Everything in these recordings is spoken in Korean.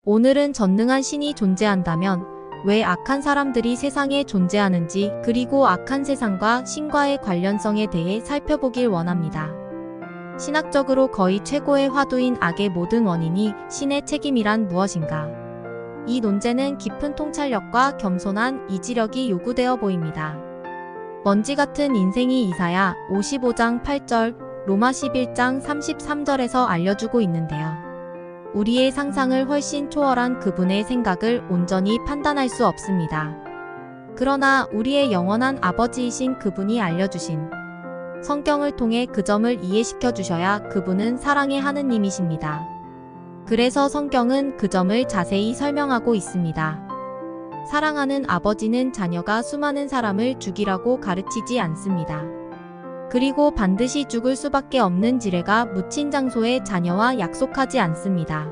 오늘은 전능한 신이 존재한다면 왜 악한 사람들이 세상에 존재하는지, 그리고 악한 세상과 신과의 관련성에 대해 살펴보길 원합니다. 신학적으로 거의 최고의 화두인 악의 모든 원인이 신의 책임이란 무엇인가? 이 논제는 깊은 통찰력과 겸손한 이지력이 요구되어 보입니다. 먼지 같은 인생이 이사야 55장 8절, 로마 11장 33절에서 알려주고 있는데요. 우리의 상상을 훨씬 초월한 그분의 생각을 온전히 판단할 수 없습니다. 그러나 우리의 영원한 아버지이신 그분이 알려주신 성경을 통해 그 점을 이해시켜 주셔야 그분은 사랑의 하느님이십니다. 그래서 성경은 그 점을 자세히 설명하고 있습니다. 사랑하는 아버지는 자녀가 수많은 사람을 죽이라고 가르치지 않습니다. 그리고 반드시 죽을 수밖에 없는 지뢰가 묻힌 장소에 자녀와 약속하지 않습니다.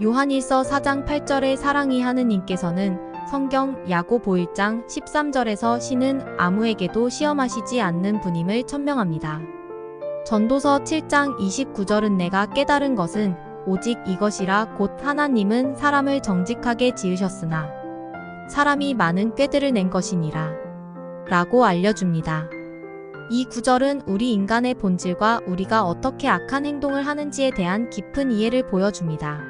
요한일서 4장 8절의 사랑이 하느님께서는 성경 야고보 1장 13절에서 신은 아무에게도 시험하시지 않는 분임을 천명합니다. 전도서 7장 29절은 내가 깨달은 것은 오직 이것이라 곧 하나님은 사람을 정직하게 지으셨으나 사람이 많은 꾀들을 낸 것이니라 라고 알려줍니다. 이 구절은 우리 인간의 본질과 우리가 어떻게 악한 행동을 하는지에 대한 깊은 이해를 보여줍니다.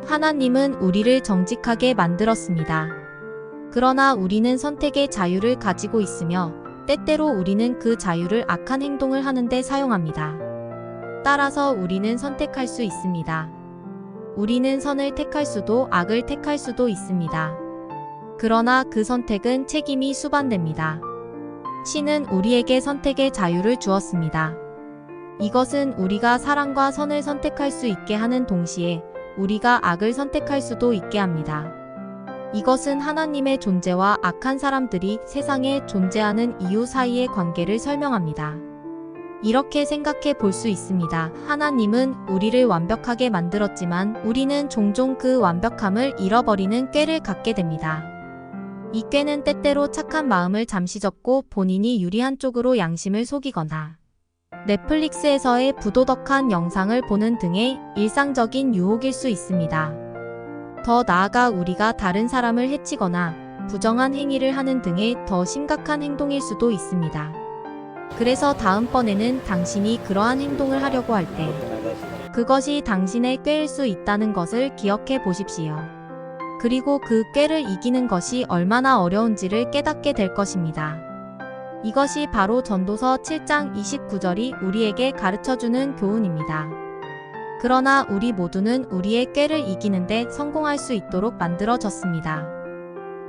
하나님은 우리를 정직하게 만들었습니다. 그러나 우리는 선택의 자유를 가지고 있으며 때때로 우리는 그 자유를 악한 행동을 하는데 사용합니다. 따라서 우리는 선택할 수 있습니다. 우리는 선을 택할 수도 악을 택할 수도 있습니다. 그러나 그 선택은 책임이 수반됩니다. 신은 우리에게 선택의 자유를 주었습니다. 이것은 우리가 사랑과 선을 선택할 수 있게 하는 동시에 우리가 악을 선택할 수도 있게 합니다. 이것은 하나님의 존재와 악한 사람들이 세상에 존재하는 이유 사이의 관계를 설명합니다. 이렇게 생각해 볼 수 있습니다. 하나님은 우리를 완벽하게 만들었지만 우리는 종종 그 완벽함을 잃어버리는 꾀를 갖게 됩니다. 이 꾀는 때때로 착한 마음을 잠시 접고 본인이 유리한 쪽으로 양심을 속이거나 넷플릭스에서의 부도덕한 영상을 보는 등의 일상적인 유혹일 수 있습니다. 더 나아가 우리가 다른 사람을 해치거나 부정한 행위를 하는 등의 더 심각한 행동일 수도 있습니다. 그래서 다음번에는 당신이 그러한 행동을 하려고 할 때 그것이 당신의 꾀일 수 있다는 것을 기억해 보십시오. 그리고 그 꾀를 이기는 것이 얼마나 어려운지를 깨닫게 될 것입니다. 이것이 바로 전도서 7장 29절이 우리에게 가르쳐주는 교훈입니다. 그러나 우리 모두는 우리의 꾀를 이기는데 성공할 수 있도록 만들어졌습니다.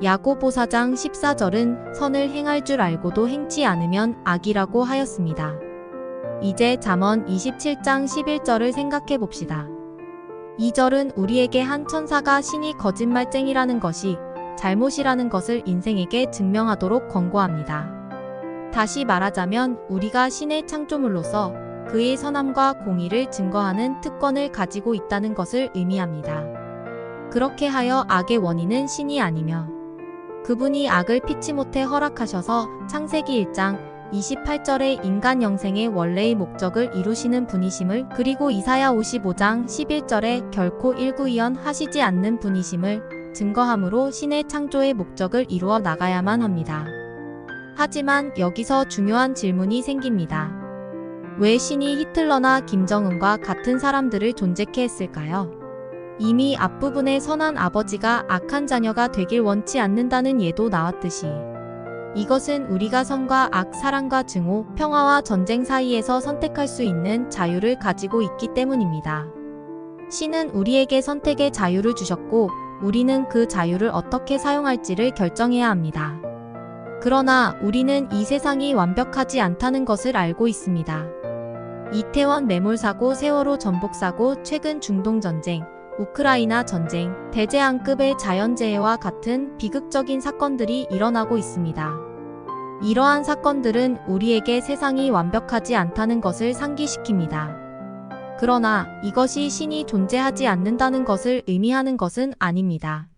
야고보 4장 14절은 선을 행할 줄 알고도 행치 않으면 악이라고 하였습니다. 이제 잠언 27장 11절을 생각해 봅시다. 이 절은 우리에게 한 천사가 신이 거짓말쟁이라는 것이 잘못이라는 것을 인생에게 증명하도록 권고합니다. 다시 말하자면 우리가 신의 창조물로서 그의 선함과 공의를 증거하는 특권을 가지고 있다는 것을 의미합니다. 그렇게 하여 악의 원인은 신이 아니며 그분이 악을 피치 못해 허락하셔서 창세기 1장 28절의 인간 영생의 원래의 목적을 이루시는 분이심을, 그리고 이사야 55장 11절에 결코 일구이연 하시지 않는 분이심을 증거함으로 신의 창조의 목적을 이루어 나가야만 합니다. 하지만 여기서 중요한 질문이 생깁니다. 왜 신이 히틀러나 김정은과 같은 사람들을 존재케 했을까요? 이미 앞부분에 선한 아버지가 악한 자녀가 되길 원치 않는다는 예도 나왔듯이 이것은 우리가 선과 악, 사랑과 증오, 평화와 전쟁 사이에서 선택할 수 있는 자유를 가지고 있기 때문입니다. 신은 우리에게 선택의 자유를 주셨고 우리는 그 자유를 어떻게 사용할지를 결정해야 합니다. 그러나 우리는 이 세상이 완벽하지 않다는 것을 알고 있습니다. 이태원 매몰사고, 세월호 전복사고, 최근 중동전쟁, 우크라이나 전쟁, 대재앙급의 자연재해와 같은 비극적인 사건들이 일어나고 있습니다. 이러한 사건들은 우리에게 세상이 완벽하지 않다는 것을 상기시킵니다. 그러나 이것이 신이 존재하지 않는다는 것을 의미하는 것은 아닙니다.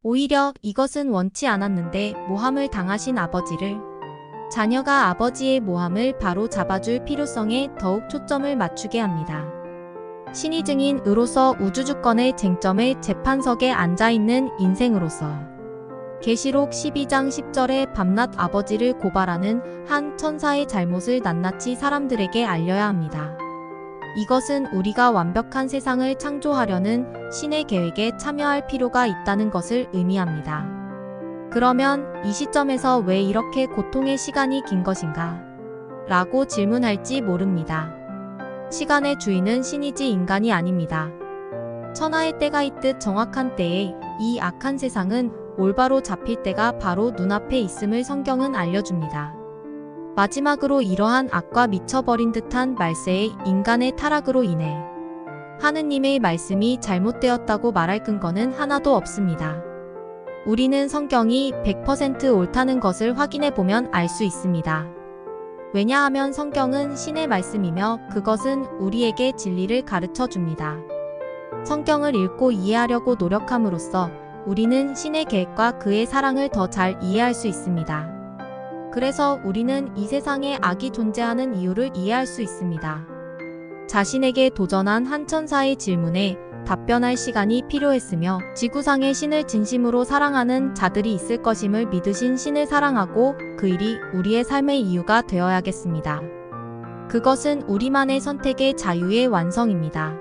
오히려 이것은 원치 않았는데 모함을 당하신 아버지를, 자녀가 아버지의 모함을 바로 잡아줄 필요성에 더욱 초점을 맞추게 합니다. 신이 증인으로서 우주주권의 쟁점의 재판석에 앉아있는 인생으로서 계시록 12장 10절에 밤낮 아버지를 고발하는 한 천사의 잘못을 낱낱이 사람들에게 알려야 합니다. 이것은 우리가 완벽한 세상을 창조하려는 신의 계획에 참여할 필요가 있다는 것을 의미합니다. 그러면 이 시점에서 왜 이렇게 고통의 시간이 긴 것인가? 라고 질문할지 모릅니다. 시간의 주인은 신이지 인간이 아닙니다. 천하의 때가 있듯 정확한 때에 이 악한 세상은 올바로 잡힐 때가 바로 눈앞에 있음을 성경은 알려줍니다. 마지막으로 이러한 악과 미쳐버린 듯한 말세의 인간의 타락으로 인해 하느님의 말씀이 잘못되었다고 말할 근거는 하나도 없습니다. 우리는 성경이 100% 옳다는 것을 확인해 보면 알 수 있습니다. 왜냐하면 성경은 신의 말씀이며 그것은 우리에게 진리를 가르쳐 줍니다. 성경을 읽고 이해하려고 노력함으로써 우리는 신의 계획과 그의 사랑을 더 잘 이해할 수 있습니다. 그래서 우리는 이 세상에 악이 존재하는 이유를 이해할 수 있습니다. 자신에게 도전한 한 천사의 질문에 답변할 시간이 필요했으며 지구상의 신을 진심으로 사랑하는 자들이 있을 것임을 믿으신 신을 사랑하고 그 일이 우리의 삶의 이유가 되어야겠습니다. 그것은 우리만의 선택의 자유의 완성입니다.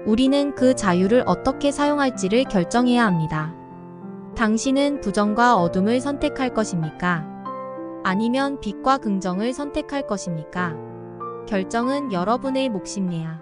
우리는 그 자유를 어떻게 사용할지를 결정해야 합니다. 당신은 부정과 어둠을 선택할 것입니까? 아니면 빛과 긍정을 선택할 것입니까? 결정은 여러분의 몫입니다.